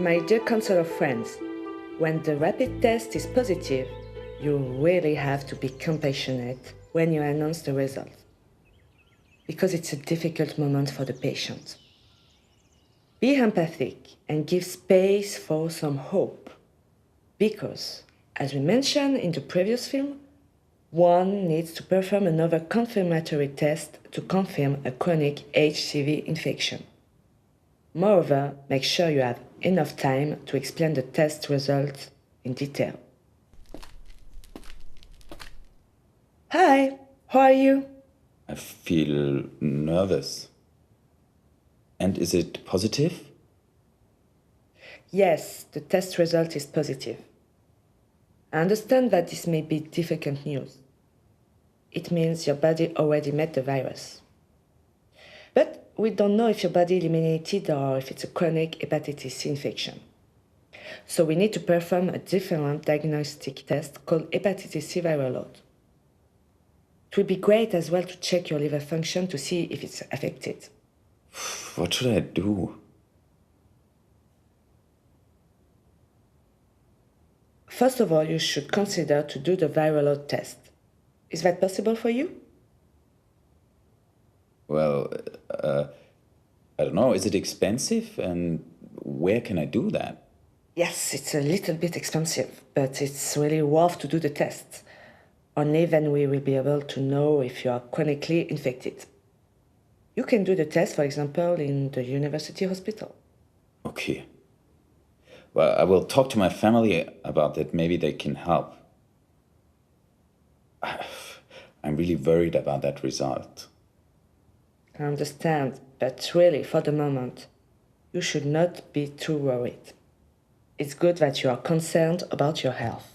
My dear counselor friends, when the rapid test is positive, you really have to be compassionate when you announce the result, because it's a difficult moment for the patient. Be empathic and give space for some hope, because, as we mentioned in the previous film, one needs to perform another confirmatory test to confirm a chronic HCV infection. Moreover, make sure you have enough time to explain the test results in detail. Hi, how are you? I feel nervous. And is it positive? Yes, the test result is positive. I understand that this may be difficult news. It means your body already met the virus. But we don't know if your body eliminated or if it's a chronic hepatitis C infection. So we need to perform a different diagnostic test called hepatitis C viral load. It would be great as well to check your liver function to see if it's affected. What should I do? First of all, you should consider to do the viral load test. Is that possible for you? Well, I don't know. Is it expensive? And where can I do that? Yes, it's a little bit expensive, but it's really worth to do the test. Only then we will be able to know if you are chronically infected. You can do the test, for example, in the university hospital. Okay. Well, I will talk to my family about that. Maybe they can help. I'm really worried about that result. I understand, but really, for the moment, you should not be too worried. It's good that you are concerned about your health.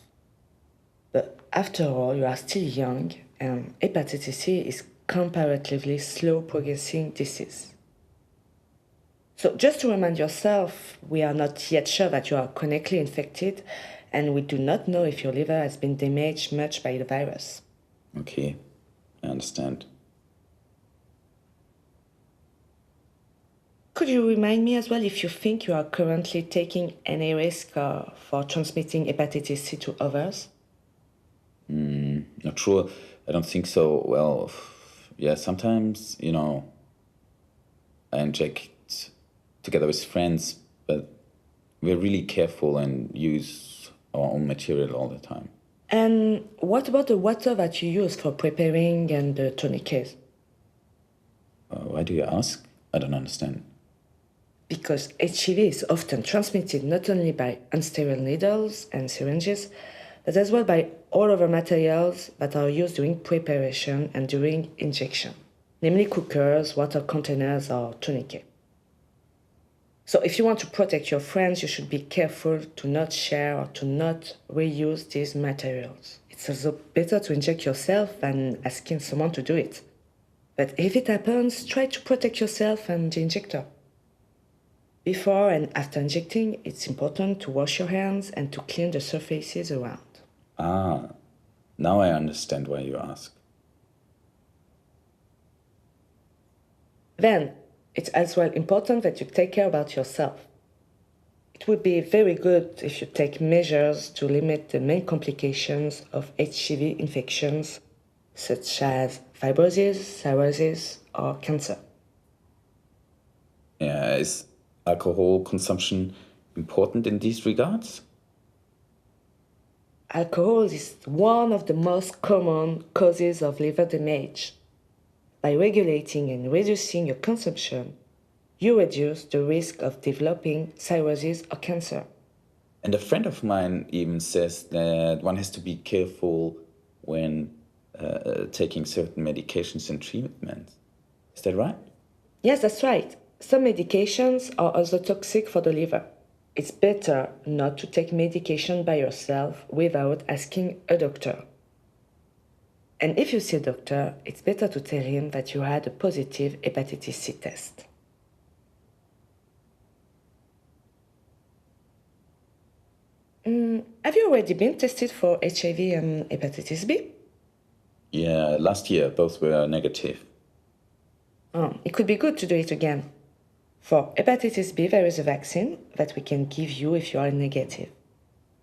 But after all, you are still young, and hepatitis C is comparatively slow progressing disease. So just to remind yourself, we are not yet sure that you are chronically infected, and we do not know if your liver has been damaged much by the virus. Okay, I understand. Could you remind me as well if you think you are currently taking any risk for transmitting hepatitis C to others? Not sure. I don't think so. Well, yeah, sometimes, I inject together with friends, but we're really careful and use our own material all the time. And what about the water that you use for preparing and the tourniquets? Why do you ask? I don't understand. Because HIV is often transmitted not only by unsterile needles and syringes, but as well by all other materials that are used during preparation and during injection, namely cookers, water containers, or tourniquet. So if you want to protect your friends, you should be careful to not share or to not reuse these materials. It's also better to inject yourself than asking someone to do it. But if it happens, try to protect yourself and the injector. Before and after injecting, it's important to wash your hands and to clean the surfaces around. Ah, now I understand why you ask. Then, it's as well important that you take care about yourself. It would be very good if you take measures to limit the main complications of HCV infections, such as fibrosis, cirrhosis, or cancer. Yeah, is alcohol consumption important in these regards? Alcohol is one of the most common causes of liver damage. By regulating and reducing your consumption, you reduce the risk of developing cirrhosis or cancer. And a friend of mine even says that one has to be careful when taking certain medications and treatments. Is that right? Yes, that's right. Some medications are also toxic for the liver. It's better not to take medication by yourself without asking a doctor. And if you see a doctor, it's better to tell him that you had a positive hepatitis C test. Have you already been tested for HIV and hepatitis B? Yeah, last year both were negative. It could be good to do it again. For hepatitis B, there is a vaccine that we can give you if you are negative.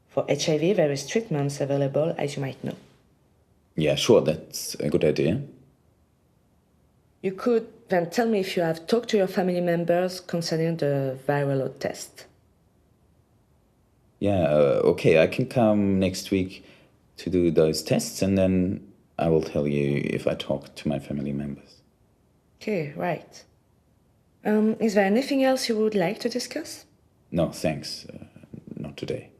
For HIV, there is treatments available, as you might know. Yeah, sure, that's a good idea. You could then tell me if you have talked to your family members concerning the viral load test. Yeah, okay, I can come next week to do those tests, and then I will tell you if I talk to my family members. Okay, right. Is there anything else you would like to discuss? No, thanks. Not today.